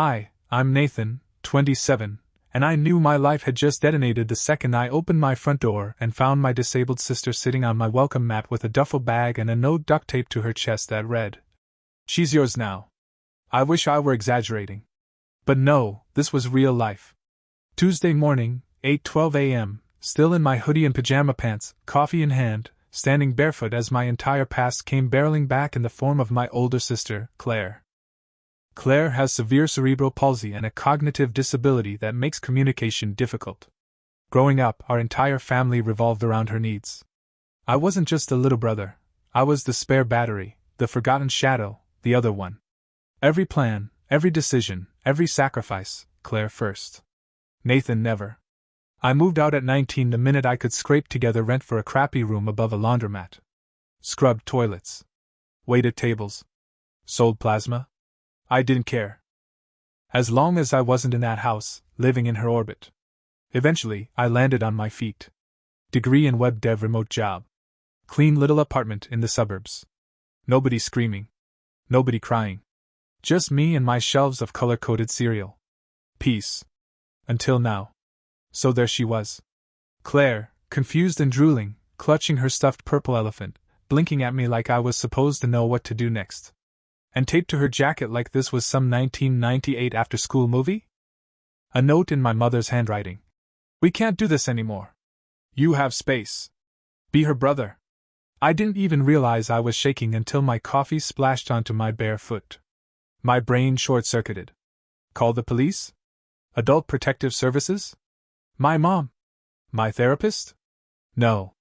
Hi, I'm Nathan, 27, and I knew my life had just detonated the second I opened my front door and found my disabled sister sitting on my welcome mat with a duffel bag and a note duct taped to her chest that read, "She's yours now." I wish I were exaggerating. But no, this was real life. Tuesday morning, 8:12 a.m., still in my hoodie and pajama pants, coffee in hand, standing barefoot as my entire past came barreling back in the form of my older sister, Claire. Claire has severe cerebral palsy and a cognitive disability that makes communication difficult. Growing up, our entire family revolved around her needs. I wasn't just the little brother, I was the spare battery, the forgotten shadow, the other one. Every plan, every decision, every sacrifice, Claire first. Nathan never. I moved out at 19 the minute I could scrape together rent for a crappy room above a laundromat. Scrubbed toilets. Waited tables. Sold plasma. I didn't care. As long as I wasn't in that house, living in her orbit. Eventually, I landed on my feet. Degree in web dev, remote job. Clean little apartment in the suburbs. Nobody screaming. Nobody crying. Just me and my shelves of color-coded cereal. Peace. Until now. So there she was. Claire, confused and drooling, clutching her stuffed purple elephant, blinking at me like I was supposed to know what to do next. And taped to her jacket like this was some 1998 after-school movie? A note in my mother's handwriting. "We can't do this anymore. You have space. Be her brother." I didn't even realize I was shaking until my coffee splashed onto my bare foot. My brain short-circuited. Call the police? Adult Protective Services? My mom? My therapist? No.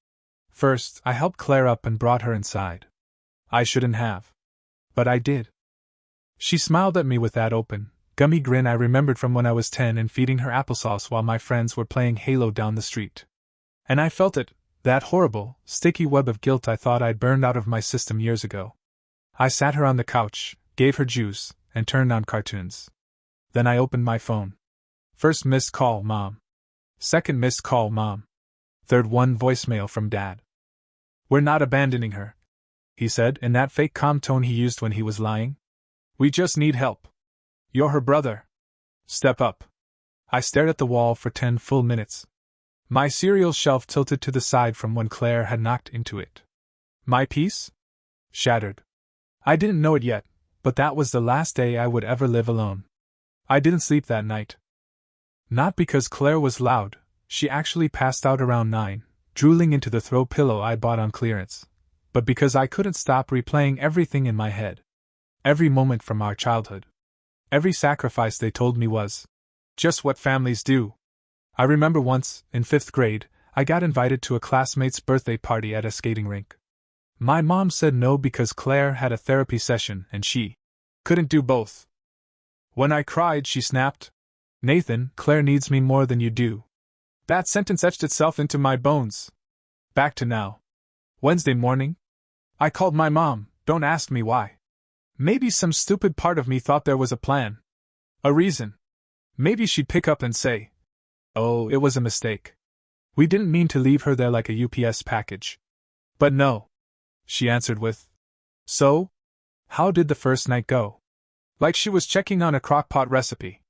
First, I helped Claire up and brought her inside. I shouldn't have. But I did. She smiled at me with that open, gummy grin I remembered from when I was 10 and feeding her applesauce while my friends were playing Halo down the street. And I felt it, that horrible, sticky web of guilt I thought I'd burned out of my system years ago. I sat her on the couch, gave her juice, and turned on cartoons. Then I opened my phone. First missed call, Mom. Second missed call, Mom. Third one voicemail from Dad. "We're not abandoning her," he said in that fake calm tone he used when he was lying. "We just need help. You're her brother. Step up." I stared at the wall for 10 full minutes. My cereal shelf tilted to the side from when Claire had knocked into it. My peace? Shattered. I didn't know it yet, but that was the last day I would ever live alone. I didn't sleep that night. Not because Claire was loud, she actually passed out around 9, drooling into the throw pillow I bought on clearance, but because I couldn't stop replaying everything in my head. Every moment from our childhood. Every sacrifice they told me was just what families do. I remember once, in 5th grade, I got invited to a classmate's birthday party at a skating rink. My mom said no because Claire had a therapy session and she couldn't do both. When I cried, she snapped, "Nathan, Claire needs me more than you do." That sentence etched itself into my bones. Back to now. Wednesday morning. I called my mom, don't ask me why. Maybe some stupid part of me thought there was a plan. A reason. Maybe she'd pick up and say, "Oh, it was a mistake. We didn't mean to leave her there like a UPS package." But no. She answered with, "So? How did the first night go?" Like she was checking on a crock-pot recipe.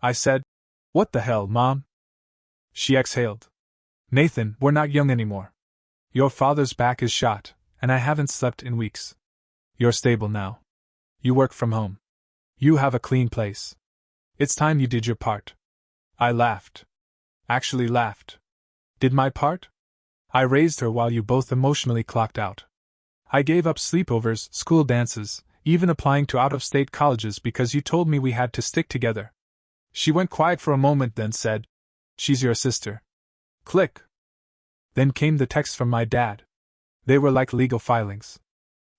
I said, "What the hell, Mom?" She exhaled. "Nathan, we're not young anymore. Your father's back is shot, and I haven't slept in weeks. You're stable now. You work from home. You have a clean place. It's time you did your part." I laughed. Actually laughed. Did my part? I raised her while you both emotionally clocked out. I gave up sleepovers, school dances, even applying to out-of-state colleges because you told me we had to stick together. She went quiet for a moment, then said, "She's your sister." Click. Then came the texts from my dad. They were like legal filings.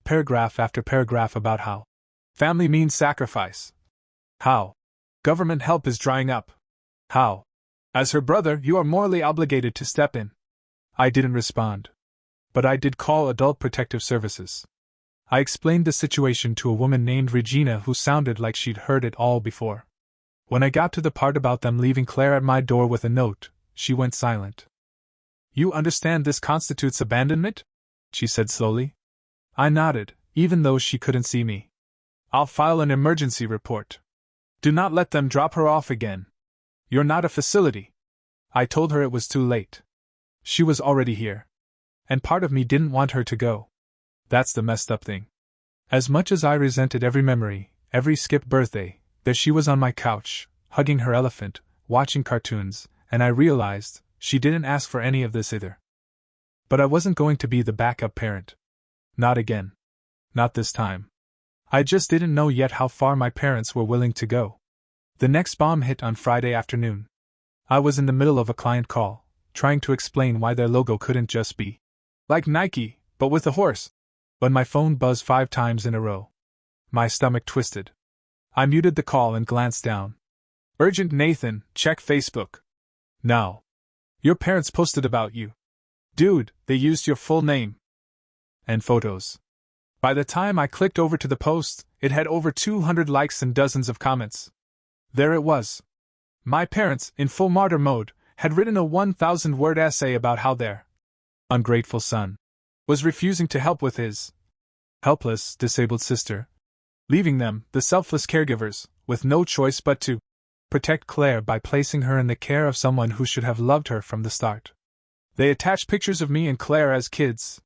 Paragraph after paragraph about how family means sacrifice. How government help is drying up. How, as her brother, you are morally obligated to step in. I didn't respond. But I did call Adult Protective Services. I explained the situation to a woman named Regina who sounded like she'd heard it all before. When I got to the part about them leaving Claire at my door with a note, she went silent. "You understand this constitutes abandonment?" she said slowly. I nodded, even though she couldn't see me. "I'll file an emergency report." Do not let them drop her off again. You're not a facility. I told her it was too late. She was already here. And part of me didn't want her to go. That's the messed up thing. As much as I resented every memory, every skipped birthday, there she was on my couch, hugging her elephant, watching cartoons, and I realized she didn't ask for any of this either. But I wasn't going to be the backup parent. Not again. Not this time. I just didn't know yet how far my parents were willing to go. The next bomb hit on Friday afternoon. I was in the middle of a client call, trying to explain why their logo couldn't just be like Nike, but with a horse, when my phone buzzed 5 times in a row. My stomach twisted. I muted the call and glanced down. Urgent Nathan, check Facebook. Now. Your parents posted about you. Dude, they used your full name. And photos. By the time I clicked over to the post, it had over 200 likes and dozens of comments. There it was. My parents, in full martyr mode, had written a 1,000-word essay about how their ungrateful son was refusing to help with his helpless, disabled sister, leaving them, the selfless caregivers, with no choice but to protect Claire by placing her in the care of someone who should have loved her from the start. They attached pictures of me and Claire as kids.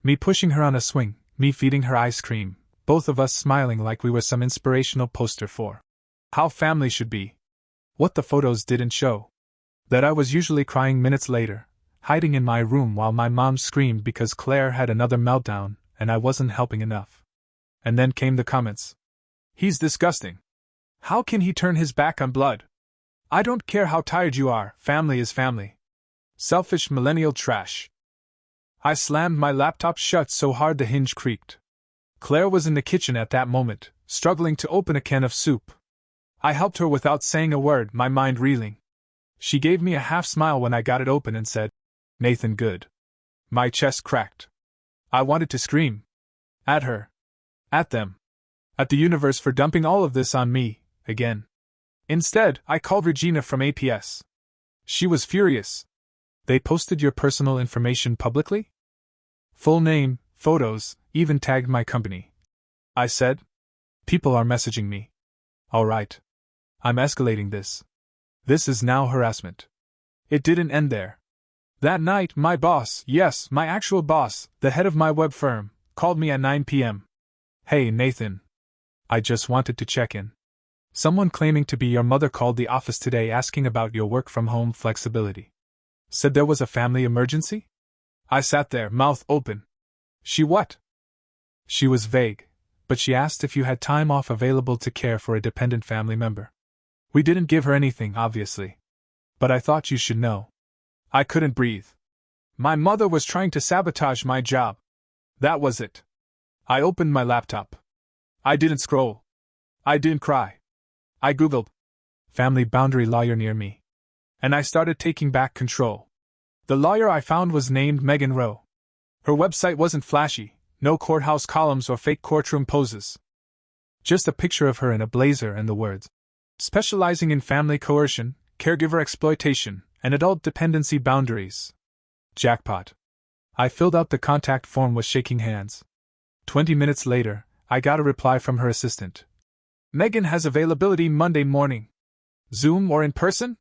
Me pushing her on a swing, me feeding her ice cream, both of us smiling like we were some inspirational poster for how family should be. What the photos didn't show. That I was usually crying minutes later, hiding in my room while my mom screamed because Claire had another meltdown and I wasn't helping enough. And then came the comments. He's disgusting. How can he turn his back on blood? I don't care how tired you are, family is family. Selfish millennial trash. I slammed my laptop shut so hard the hinge creaked. Claire was in the kitchen at that moment, struggling to open a can of soup. I helped her without saying a word, my mind reeling. She gave me a half smile when I got it open and said, Nathan, good. My chest cracked. I wanted to scream. At her. At them. At the universe for dumping all of this on me, again. Instead, I called Regina from APS. She was furious. They posted your personal information publicly? Full name, photos, even tagged my company. I said. People are messaging me. All right. I'm escalating this. This is now harassment. It didn't end there. That night, my boss, yes, my actual boss, the head of my web firm, called me at 9 p.m. Hey, Nathan. I just wanted to check in. Someone claiming to be your mother called the office today asking about your work-from-home flexibility. Said there was a family emergency? I sat there, mouth open. She what? She was vague, but she asked if you had time off available to care for a dependent family member. We didn't give her anything, obviously. But I thought you should know. I couldn't breathe. My mother was trying to sabotage my job. That was it. I opened my laptop. I didn't scroll. I didn't cry. I Googled family boundary lawyer near me. And I started taking back control. The lawyer I found was named Megan Rowe. Her website wasn't flashy, no courthouse columns or fake courtroom poses. Just a picture of her in a blazer and the words, specializing in family coercion, caregiver exploitation, and adult dependency boundaries. Jackpot. I filled out the contact form with shaking hands. 20 minutes later, I got a reply from her assistant. Megan has availability Monday morning. Zoom or in person?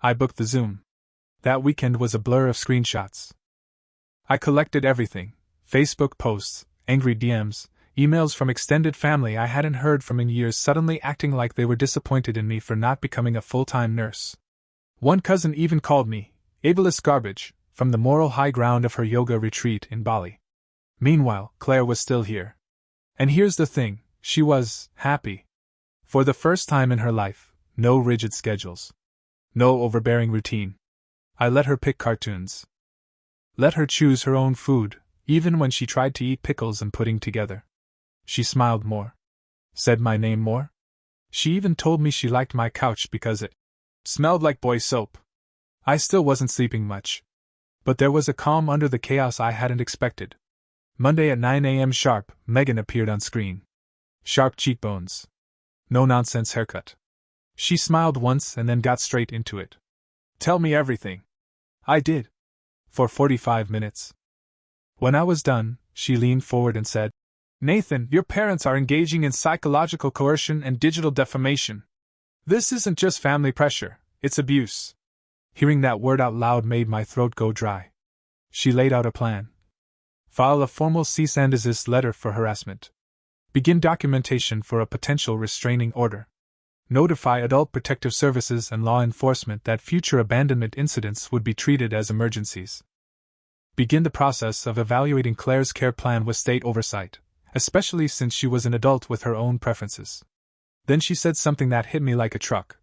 I booked the Zoom. That weekend was a blur of screenshots. I collected everything: Facebook posts, angry DMs, emails from extended family I hadn't heard from in years suddenly acting like they were disappointed in me for not becoming a full-time nurse. One cousin even called me ableist garbage from the moral high ground of her yoga retreat in Bali. Meanwhile, Claire was still here. And here's the thing, she was happy. For the first time in her life, no rigid schedules. No overbearing routine. I let her pick cartoons. Let her choose her own food, even when she tried to eat pickles and pudding together. She smiled more. Said my name more. She even told me she liked my couch because it smelled like boy soap. I still wasn't sleeping much. But there was a calm under the chaos I hadn't expected. Monday at 9 a.m. sharp, Megan appeared on screen. Sharp cheekbones. No-nonsense haircut. She smiled once and then got straight into it. Tell me everything. I did. For 45 minutes. When I was done, she leaned forward and said, Nathan, your parents are engaging in psychological coercion and digital defamation. This isn't just family pressure, it's abuse. Hearing that word out loud made my throat go dry. She laid out a plan. File a formal cease and desist letter for harassment. Begin documentation for a potential restraining order. Notify Adult Protective Services and law enforcement that future abandonment incidents would be treated as emergencies. Begin the process of evaluating Claire's care plan with state oversight, especially since she was an adult with her own preferences. Then she said something that hit me like a truck.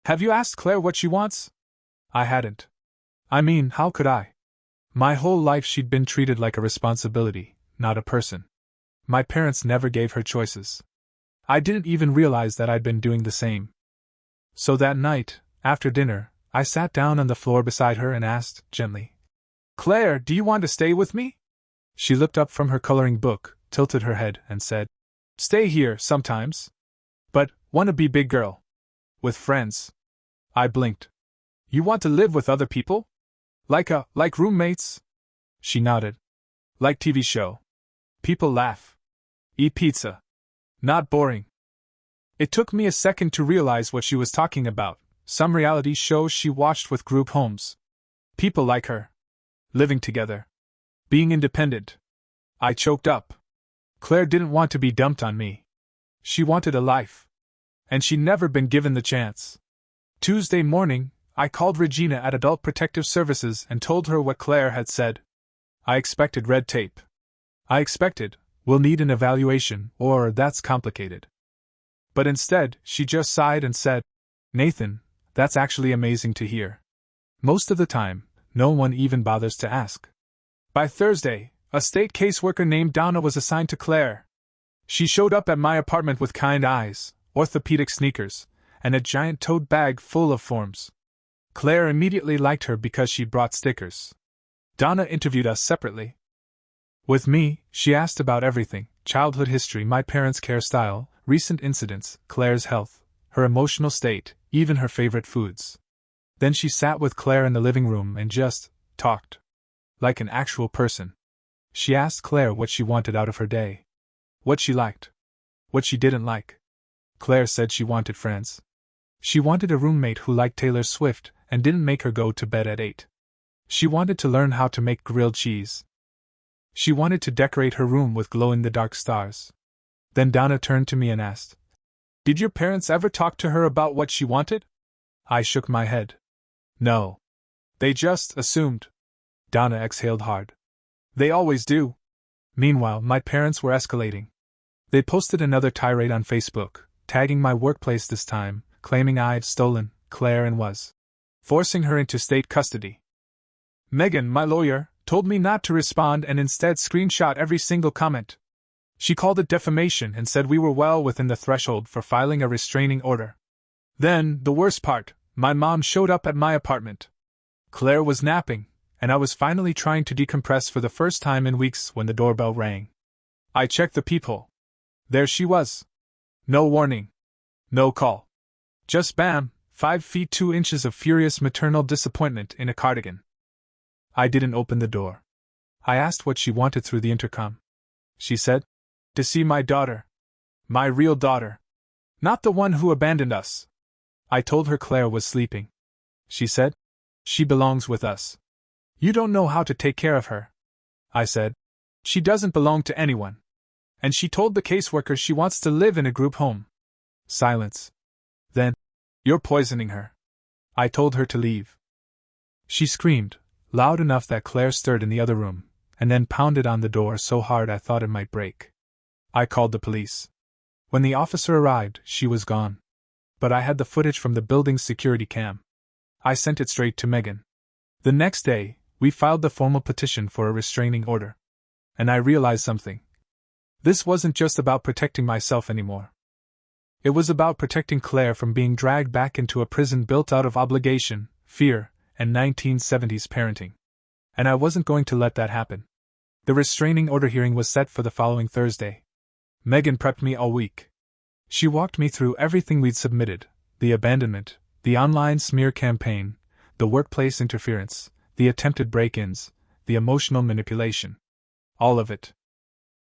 Have you asked Claire what she wants? I hadn't. I mean, how could I? My whole life she'd been treated like a responsibility, not a person. My parents never gave her choices. I didn't even realize that I'd been doing the same. So that night, after dinner, I sat down on the floor beside her and asked, gently, Claire, do you want to stay with me? She looked up from her coloring book, tilted her head, and said, Stay here, sometimes. But, wanna be big girl. With friends. I blinked. You want to live with other people? Like roommates? She nodded. Like TV show. People laugh. Eat pizza. Not boring. It took me a second to realize what she was talking about. Some reality shows she watched with group homes. People like her. Living together. Being independent. I choked up. Claire didn't want to be dumped on me. She wanted a life. And she'd never been given the chance. Tuesday morning, I called Regina at Adult Protective Services and told her what Claire had said. I expected red tape. I expected, we'll need an evaluation, or that's complicated. But instead, she just sighed and said, Nathan, that's actually amazing to hear. Most of the time, no one even bothers to ask. By Thursday, a state caseworker named Donna was assigned to Claire. She showed up at my apartment with kind eyes, orthopedic sneakers, and a giant tote bag full of forms. Claire immediately liked her because she brought stickers. Donna interviewed us separately. With me, she asked about everything: childhood history, my parents' care style, recent incidents, Claire's health, her emotional state, even her favorite foods. Then she sat with Claire in the living room and just talked. Like an actual person. She asked Claire what she wanted out of her day. What she liked. What she didn't like. Claire said she wanted friends. She wanted a roommate who liked Taylor Swift and didn't make her go to bed at 8. She wanted to learn how to make grilled cheese. She wanted to decorate her room with glow-in-the-dark stars. Then Donna turned to me and asked, Did your parents ever talk to her about what she wanted? I shook my head. No. They just assumed. Donna exhaled hard. They always do. Meanwhile, my parents were escalating. They posted another tirade on Facebook, tagging my workplace this time, claiming I'd stolen Claire and was forcing her into state custody. Megan, my lawyer, told me not to respond and instead screenshot every single comment. She called it defamation and said we were well within the threshold for filing a restraining order. Then, the worst part, my mom showed up at my apartment. Claire was napping, and I was finally trying to decompress for the first time in weeks when the doorbell rang. I checked the peephole. There she was. No warning. No call. Just bam, 5 feet 2 inches of furious maternal disappointment in a cardigan. I didn't open the door. I asked what she wanted through the intercom. She said, To see my daughter. My real daughter. Not the one who abandoned us. I told her Claire was sleeping. She said, She belongs with us. You don't know how to take care of her. I said, She doesn't belong to anyone. And she told the caseworker she wants to live in a group home. Silence. Then, You're poisoning her. I told her to leave. She screamed, loud enough that Claire stirred in the other room, and then pounded on the door so hard I thought it might break. I called the police. When the officer arrived, she was gone. But I had the footage from the building's security cam. I sent it straight to Megan. The next day, we filed the formal petition for a restraining order. And I realized something. This wasn't just about protecting myself anymore. It was about protecting Claire from being dragged back into a prison built out of obligation, fear, and 1970s parenting. And I wasn't going to let that happen. The restraining order hearing was set for the following Thursday. Megan prepped me all week. She walked me through everything we'd submitted: the abandonment, the online smear campaign, the workplace interference, the attempted break-ins, the emotional manipulation. All of it.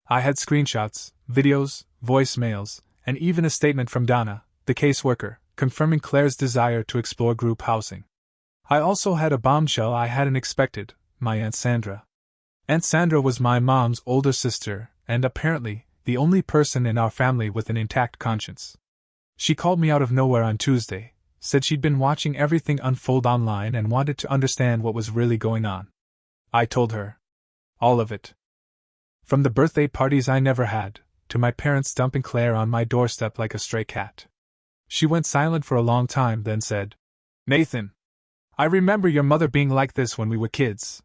I had screenshots, videos, voicemails, and even a statement from Donna, the caseworker, confirming Claire's desire to explore group housing. I also had a bombshell I hadn't expected: my Aunt Sandra. Aunt Sandra was my mom's older sister, and apparently, the only person in our family with an intact conscience. She called me out of nowhere on Tuesday, said she'd been watching everything unfold online and wanted to understand what was really going on. I told her. All of it. From the birthday parties I never had, to my parents dumping Claire on my doorstep like a stray cat. She went silent for a long time, then said, "Nathan, I remember your mother being like this when we were kids.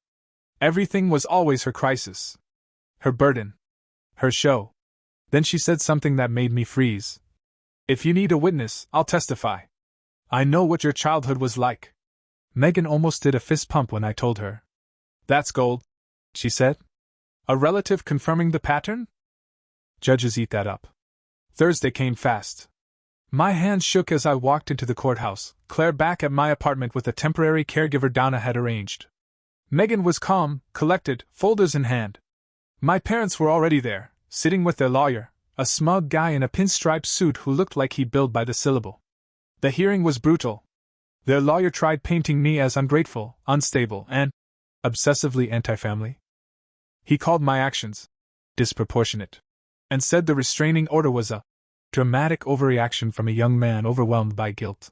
Everything was always her crisis. Her burden. Her show." Then she said something that made me freeze. "If you need a witness, I'll testify. I know what your childhood was like." Megan almost did a fist pump when I told her. "That's gold," she said. "A relative confirming the pattern?" Judges eat that up. Thursday came fast. My hands shook as I walked into the courthouse, Claire back at my apartment with a temporary caregiver Donna had arranged. Megan was calm, collected, folders in hand. My parents were already there, sitting with their lawyer, a smug guy in a pinstripe suit who looked like he billed by the syllable. The hearing was brutal. Their lawyer tried painting me as ungrateful, unstable, and obsessively anti-family. He called my actions disproportionate, and said the restraining order was a dramatic overreaction from a young man overwhelmed by guilt.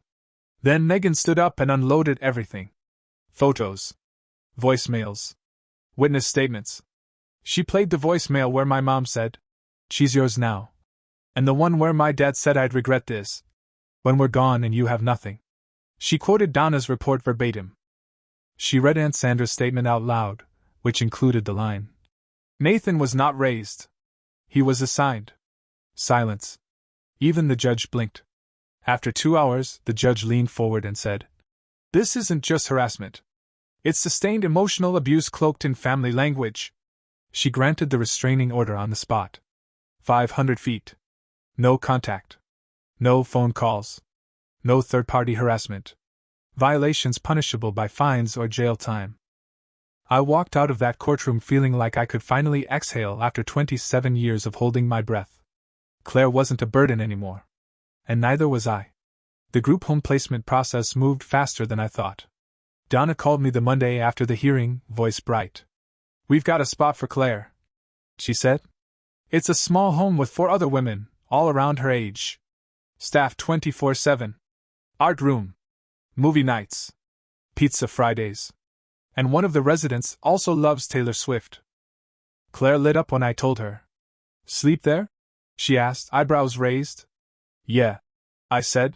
Then Megan stood up and unloaded everything. Photos. Voicemails. Witness statements. She played the voicemail where my mom said, "She's yours now." And the one where my dad said, "I'd regret this when we're gone and you have nothing." She quoted Donna's report verbatim. She read Aunt Sandra's statement out loud, which included the line, "Nathan was not raised. He was assigned." Silence. Even the judge blinked. After 2 hours, the judge leaned forward and said, "This isn't just harassment. It's sustained emotional abuse cloaked in family language." She granted the restraining order on the spot. 500 feet. No contact. No phone calls. No third-party harassment. Violations punishable by fines or jail time. I walked out of that courtroom feeling like I could finally exhale after 27 years of holding my breath. Claire wasn't a burden anymore. And neither was I. The group home placement process moved faster than I thought. Donna called me the Monday after the hearing, voice bright. "We've got a spot for Claire," she said. "It's a small home with 4 other women, all around her age. Staff 24/7. Art room. Movie nights. Pizza Fridays. And one of the residents also loves Taylor Swift." Claire lit up when I told her. "Sleep there?" she asked, eyebrows raised. "Yeah," I said.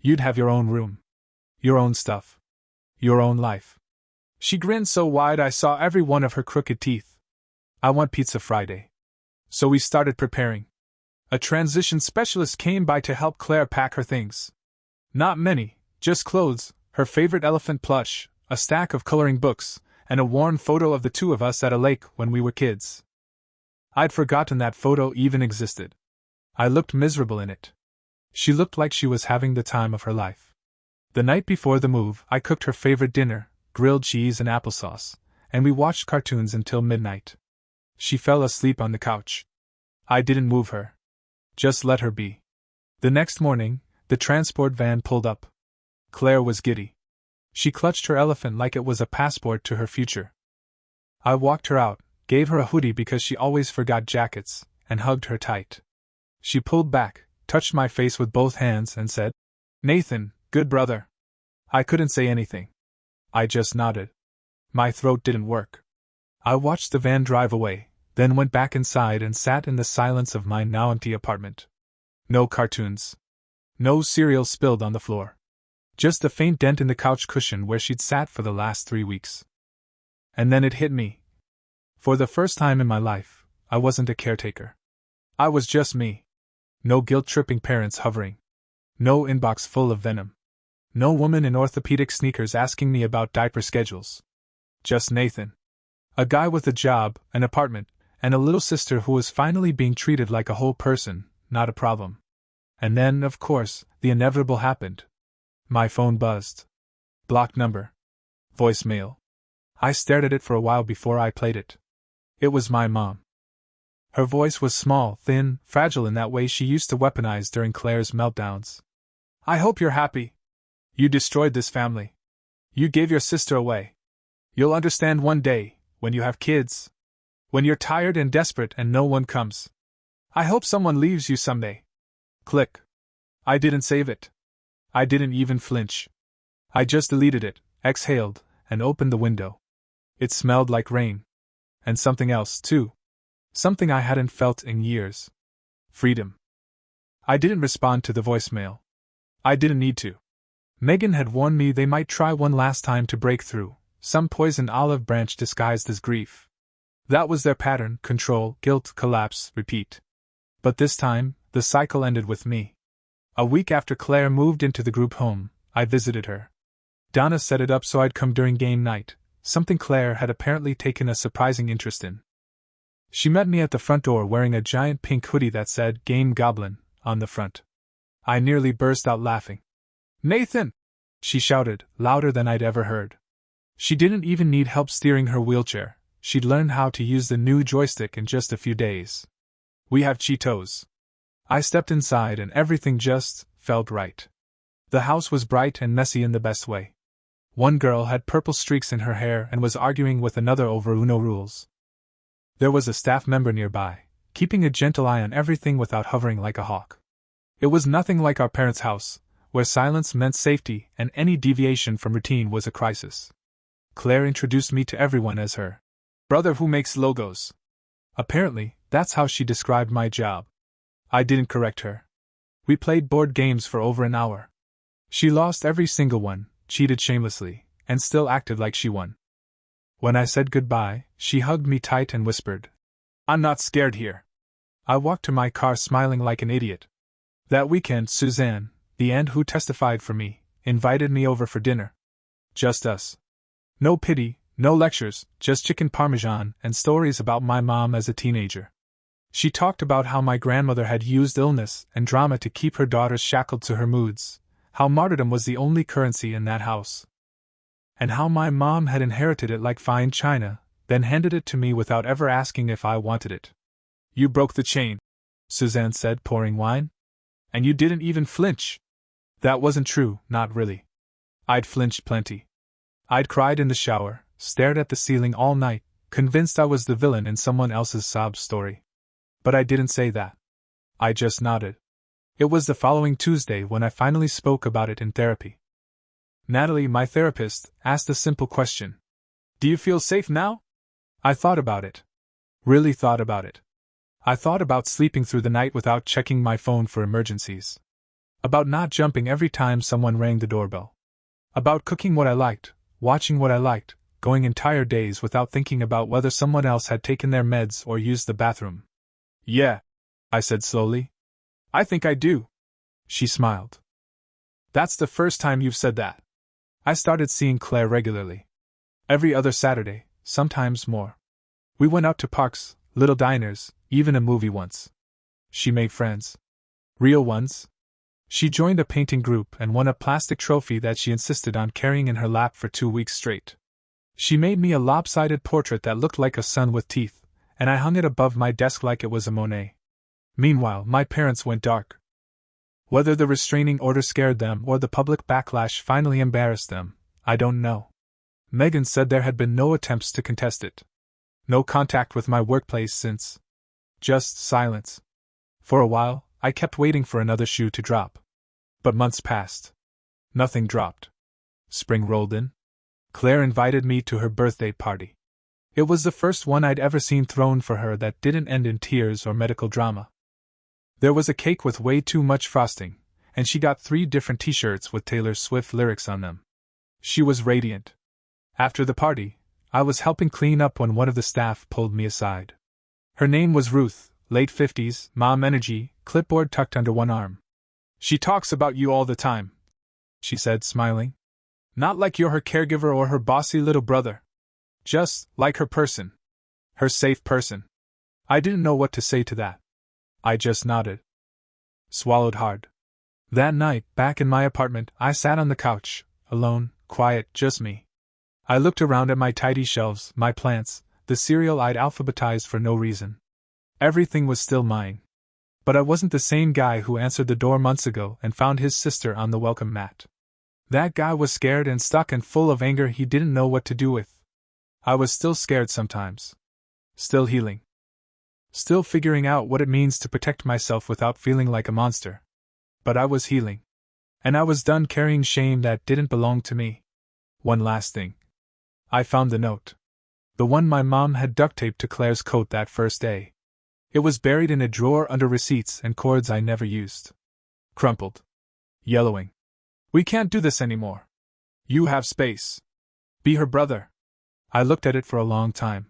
"You'd have your own room. Your own stuff. Your own life." She grinned so wide I saw every one of her crooked teeth. "I want Pizza Friday." So we started preparing. A transition specialist came by to help Claire pack her things. Not many, just clothes, her favorite elephant plush, a stack of coloring books, and a worn photo of the 2 of us at a lake when we were kids. I'd forgotten that photo even existed. I looked miserable in it. She looked like she was having the time of her life. The night before the move, I cooked her favorite dinner, grilled cheese and applesauce, and we watched cartoons until midnight. She fell asleep on the couch. I didn't move her. Just let her be. The next morning, the transport van pulled up. Claire was giddy. She clutched her elephant like it was a passport to her future. I walked her out, gave her a hoodie because she always forgot jackets, and hugged her tight. She pulled back, touched my face with both hands, and said, "Nathan, good brother." I couldn't say anything. I just nodded. My throat didn't work. I watched the van drive away, then went back inside and sat in the silence of my now empty apartment. No cartoons. No cereal spilled on the floor. Just a faint dent in the couch cushion where she'd sat for the last 3 weeks. And then it hit me. For the first time in my life, I wasn't a caretaker. I was just me. No guilt-tripping parents hovering. No inbox full of venom. No woman in orthopedic sneakers asking me about diaper schedules. Just Nathan. A guy with a job, an apartment, and a little sister who was finally being treated like a whole person, not a problem. And then, of course, the inevitable happened. My phone buzzed. Blocked number. Voicemail. I stared at it for a while before I played it. It was my mom. Her voice was small, thin, fragile in that way she used to weaponize during Claire's meltdowns. I hope you're happy. You destroyed this family. You gave your sister away. You'll understand one day, when you have kids. When you're tired and desperate and no one comes. I hope someone leaves you someday. Click. I didn't save it. I didn't even flinch. I just deleted it, exhaled, and opened the window. It smelled like rain. And something else, too. Something I hadn't felt in years. Freedom. I didn't respond to the voicemail. I didn't need to. Megan had warned me they might try one last time to break through, some poisoned olive branch disguised as grief. That was their pattern: control, guilt, collapse, repeat. But this time, the cycle ended with me. A week after Claire moved into the group home, I visited her. Donna set it up so I'd come during game night, something Claire had apparently taken a surprising interest in. She met me at the front door wearing a giant pink hoodie that said Game Goblin on the front. I nearly burst out laughing. Nathan! She shouted, louder than I'd ever heard. She didn't even need help steering her wheelchair. She'd learned how to use the new joystick in just a few days. We have Cheetos. I stepped inside and everything just felt right. The house was bright and messy in the best way. One girl had purple streaks in her hair and was arguing with another over Uno rules. There was a staff member nearby, keeping a gentle eye on everything without hovering like a hawk. It was nothing like our parents' house, where silence meant safety and any deviation from routine was a crisis. Claire introduced me to everyone as her brother who makes logos. Apparently, that's how she described my job. I didn't correct her. We played board games for over an hour. She lost every single one, cheated shamelessly, and still acted like she won. When I said goodbye, she hugged me tight and whispered, "I'm not scared here." I walked to my car smiling like an idiot. That weekend, Suzanne, the aunt who testified for me, invited me over for dinner. Just us. No pity, no lectures, just chicken parmesan and stories about my mom as a teenager. She talked about how my grandmother had used illness and drama to keep her daughters shackled to her moods, how martyrdom was the only currency in that house, and how my mom had inherited it like fine china, then handed it to me without ever asking if I wanted it. You broke the chain, Suzanne said, pouring wine. And you didn't even flinch. That wasn't true, not really. I'd flinched plenty. I'd cried in the shower, stared at the ceiling all night, convinced I was the villain in someone else's sob story. But I didn't say that. I just nodded. It was the following Tuesday when I finally spoke about it in therapy. Natalie, my therapist, asked a simple question. Do you feel safe now? I thought about it. Really thought about it. I thought about sleeping through the night without checking my phone for emergencies. About not jumping every time someone rang the doorbell. About cooking what I liked, watching what I liked, going entire days without thinking about whether someone else had taken their meds or used the bathroom. Yeah, I said slowly. I think I do. She smiled. That's the first time you've said that. I started seeing Claire regularly. Every other Saturday, sometimes more. We went out to parks, little diners, even a movie once. She made friends. Real ones. She joined a painting group and won a plastic trophy that she insisted on carrying in her lap for 2 weeks straight. She made me a lopsided portrait that looked like a sun with teeth, and I hung it above my desk like it was a Monet. Meanwhile, my parents went dark. Whether the restraining order scared them or the public backlash finally embarrassed them, I don't know. Megan said there had been no attempts to contest it. No contact with my workplace since. Just silence. For a while, I kept waiting for another shoe to drop. But months passed. Nothing dropped. Spring rolled in. Claire invited me to her birthday party. It was the first one I'd ever seen thrown for her that didn't end in tears or medical drama. There was a cake with way too much frosting, and she got 3 different t-shirts with Taylor Swift lyrics on them. She was radiant. After the party, I was helping clean up when one of the staff pulled me aside. Her name was Ruth, late 50s, mom energy, clipboard tucked under one arm. She talks about you all the time, she said, smiling. Not like you're her caregiver or her bossy little brother. Just like her person. Her safe person. I didn't know what to say to that. I just nodded. Swallowed hard. That night, back in my apartment, I sat on the couch, alone, quiet, just me. I looked around at my tidy shelves, my plants, the cereal I'd alphabetized for no reason. Everything was still mine. But I wasn't the same guy who answered the door months ago and found his sister on the welcome mat. That guy was scared and stuck and full of anger he didn't know what to do with. I was still scared sometimes. Still healing. Still figuring out what it means to protect myself without feeling like a monster. But I was healing. And I was done carrying shame that didn't belong to me. One last thing. I found the note. The one my mom had duct-taped to Claire's coat that first day. It was buried in a drawer under receipts and cords I never used. Crumpled. Yellowing. We can't do this anymore. You have space. Be her brother. I looked at it for a long time.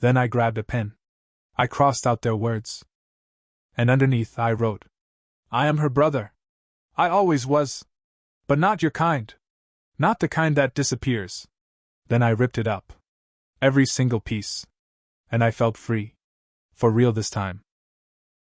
Then I grabbed a pen. I crossed out their words. And underneath I wrote, I am her brother. I always was. But not your kind. Not the kind that disappears. Then I ripped it up. Every single piece. And I felt free. For real this time.